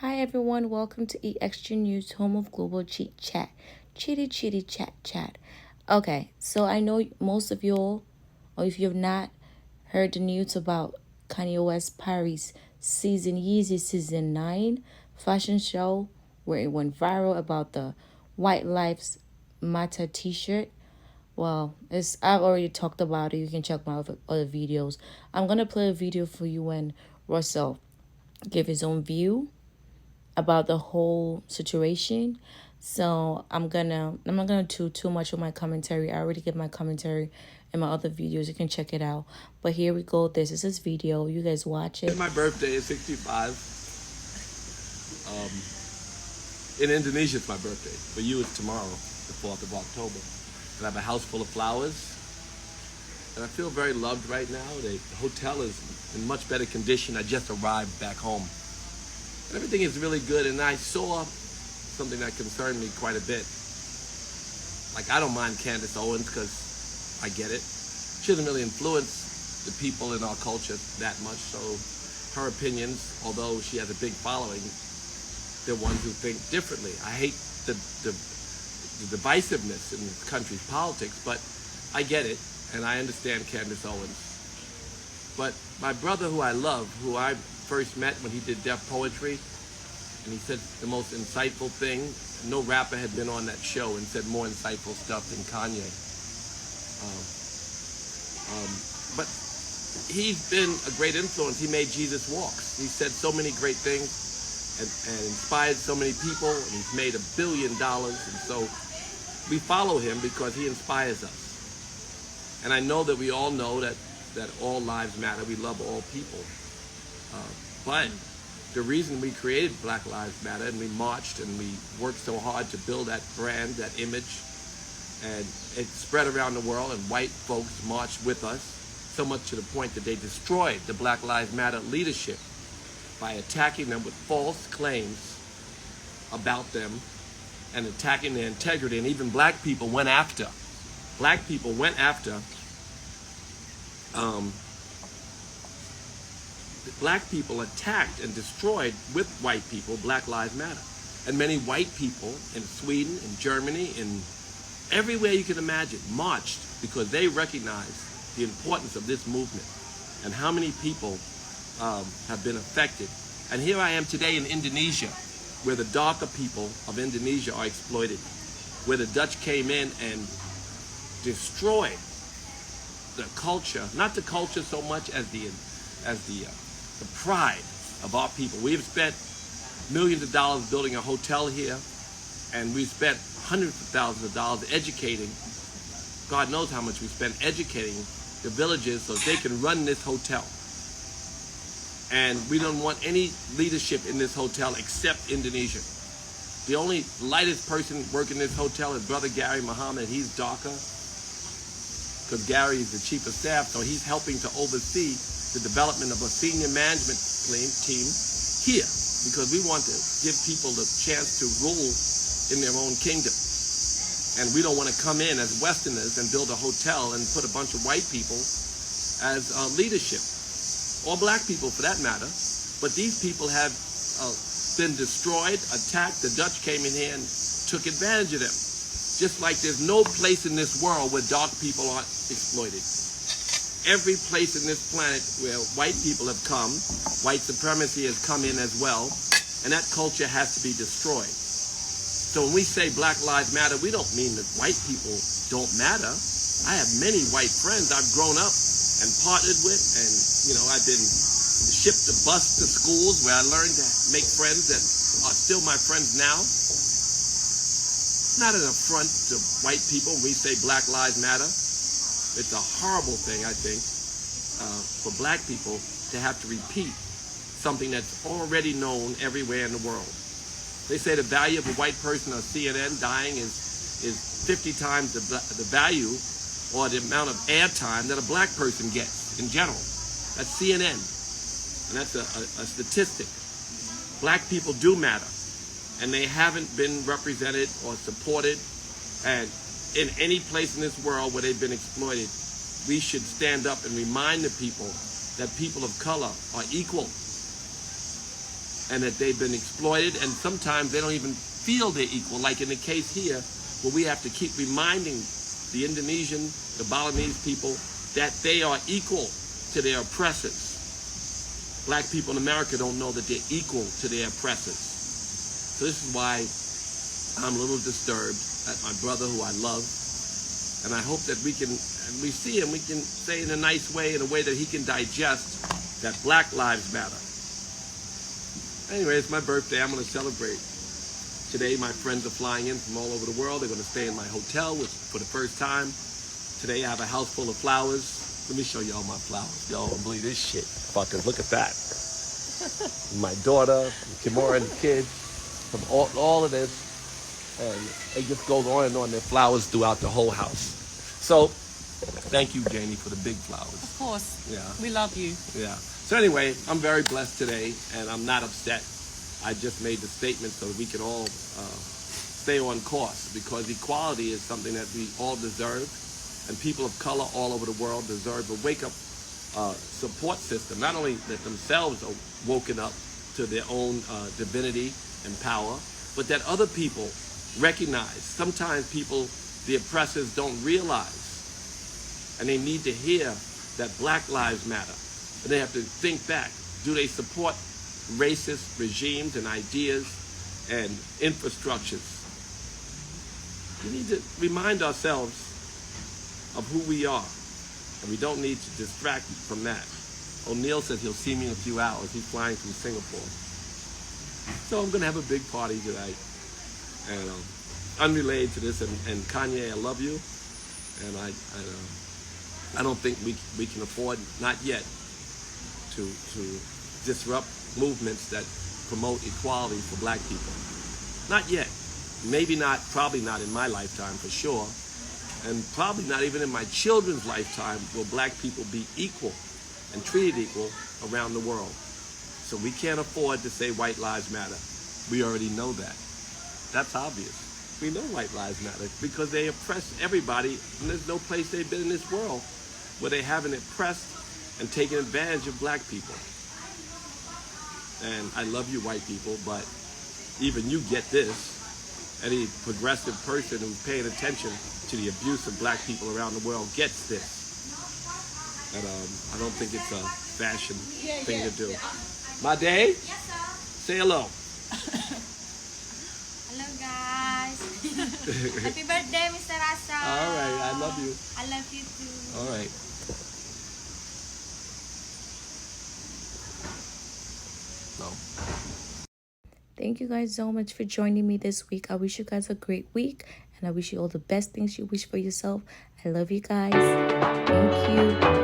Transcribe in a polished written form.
Hi everyone, welcome to EXtra News, home of global chit chat. Chitty chat chat. Okay, so I know most of y'all, or if you've not heard the news about Kanye'S Paris Yeezy season 9 fashion show where it went viral about the White Lives Matter t-shirt. Well, I've already talked about it. You can check my other videos. I'm gonna play a video for you when Russell give his own view about the whole situation. So I'm not gonna do too much of my commentary. I already give my commentary in my other videos. You can check it out. But here we go. This is his video. You guys watch it. My birthday is 65. In Indonesia, it's my birthday. For you, it's tomorrow, the 4th of October. And I have a house full of flowers. And I feel very loved right now. The hotel is in much better condition. I just arrived back home. And everything is really good. And I saw something that concerned me quite a bit. Like, I don't mind Candace Owens because I get it. She doesn't really influence the people in our culture that much. So her opinions, although she has a big following, they're ones who think differently. I hate the divisiveness in this country's politics, but I get it, and I understand Candace Owens. But my brother, who I love, who I first met when he did deaf poetry, and he said the most insightful thing. No rapper had been on that show and said more insightful stuff than Kanye. But he's been a great influence. He made Jesus Walks. He said so many great things and inspired so many people, and he's made $1 billion. And so we follow him because he inspires us. And I know that we all know that all lives matter. We love all people. But the reason we created Black Lives Matter and we marched and we worked so hard to build that brand, that image, and it spread around the world, and white folks marched with us, so much to the point that they destroyed the Black Lives Matter leadership by attacking them with false claims about them and attacking their integrity. And even black people went after black people attacked and destroyed with white people Black Lives Matter. And many white people in Sweden, in Germany, in everywhere you can imagine, marched because they recognized the importance of this movement and how many people have been affected. And here I am today in Indonesia, where the darker people of Indonesia are exploited, where the Dutch came in and destroyed the culture, not the culture so much as the pride of our people. We've spent millions of dollars building a hotel here, and we've spent hundreds of thousands of dollars educating. God knows how much we spent educating the villages so they can run this hotel. And we don't want any leadership in this hotel except Indonesia. The only lightest person working this hotel is Brother Gary Muhammad. He's darker because Gary is the chief of staff, so he's helping to oversee the development of a senior management team here, because we want to give people the chance to rule in their own kingdom. And we don't want to come in as Westerners and build a hotel and put a bunch of white people as leadership, or black people for that matter. But these people have been destroyed, attacked. The Dutch came in here and took advantage of them. Just like there's no place in this world where dark people aren't exploited. Every place in this planet where white people have come, white supremacy has come in as well, and that culture has to be destroyed. So when we say Black Lives Matter, we don't mean that white people don't matter. I have many white friends I've grown up and partnered with, and I've been shipped the bus to schools where I learned to make friends that are still my friends now. It's not an affront to white people when we say Black Lives Matter. It's a horrible thing, I think, for black people to have to repeat something that's already known everywhere in the world. They say the value of a white person on CNN dying is 50 times the value or the amount of airtime that a black person gets in general. That's CNN, and that's a statistic. Black people do matter, and they haven't been represented or supported, and in any place in this world where they've been exploited, we should stand up and remind the people that people of color are equal. and that they've been exploited, and sometimes they don't even feel they're equal, like in the case here, where we have to keep reminding the Indonesian, the Balinese people, that they are equal to their oppressors. Black people in America don't know that they're equal to their oppressors. So this is why I'm a little disturbed at my brother who I love, and I hope that we see him, we can say in a nice way, in a way that he can digest that Black Lives Matter. Anyway, it's my birthday. I'm going to celebrate. Today, my friends are flying in from all over the world. They're going to stay in my hotel for the first time. Today, I have a house full of flowers. Let me show y'all my flowers. Y'all don't believe this shit. Fuckers, look at that. My daughter, Kimora and the kids, from all of this. And it just goes on and on. There are flowers throughout the whole house. So, thank you, Janie, for the big flowers. Of course. Yeah. We love you. Yeah. So anyway, I'm very blessed today, and I'm not upset. I just made the statement so that we can all stay on course, because equality is something that we all deserve, and people of color all over the world deserve a wake-up support system. Not only that themselves are woken up to their own divinity and power, but that other people recognize. Sometimes people, the oppressors, don't realize, and they need to hear that Black Lives Matter. And they have to think back. Do they support racist regimes and ideas and infrastructures? We need to remind ourselves of who we are, and we don't need to distract from that. O'Neill says he'll see me in a few hours. He's flying from Singapore. So I'm going to have a big party tonight. And unrelated to this, and Kanye, I love you. And I don't think we can afford, not yet, to disrupt movements that promote equality for black people. Not yet. Maybe not, probably not in my lifetime for sure, and probably not even in my children's lifetime will black people be equal and treated equal around the world. So we can't afford to say white lives matter. We already know that. That's obvious. We know white lives matter because they oppress everybody, and there's no place they've been in this world where they haven't oppressed and taken advantage of black people. And I love you, white people, but even you get this. Any progressive person who's paying attention to the abuse of black people around the world gets this. And I don't think it's a fashion thing to do. My day? Yes, sir. Say hello. Hello, guys. Happy birthday, Mr. Russell. All right, I love you. I love you too. All right. No. Thank you guys so much for joining me this week. I wish you guys a great week, and I wish you all the best things you wish for yourself. I love you guys. Thank you.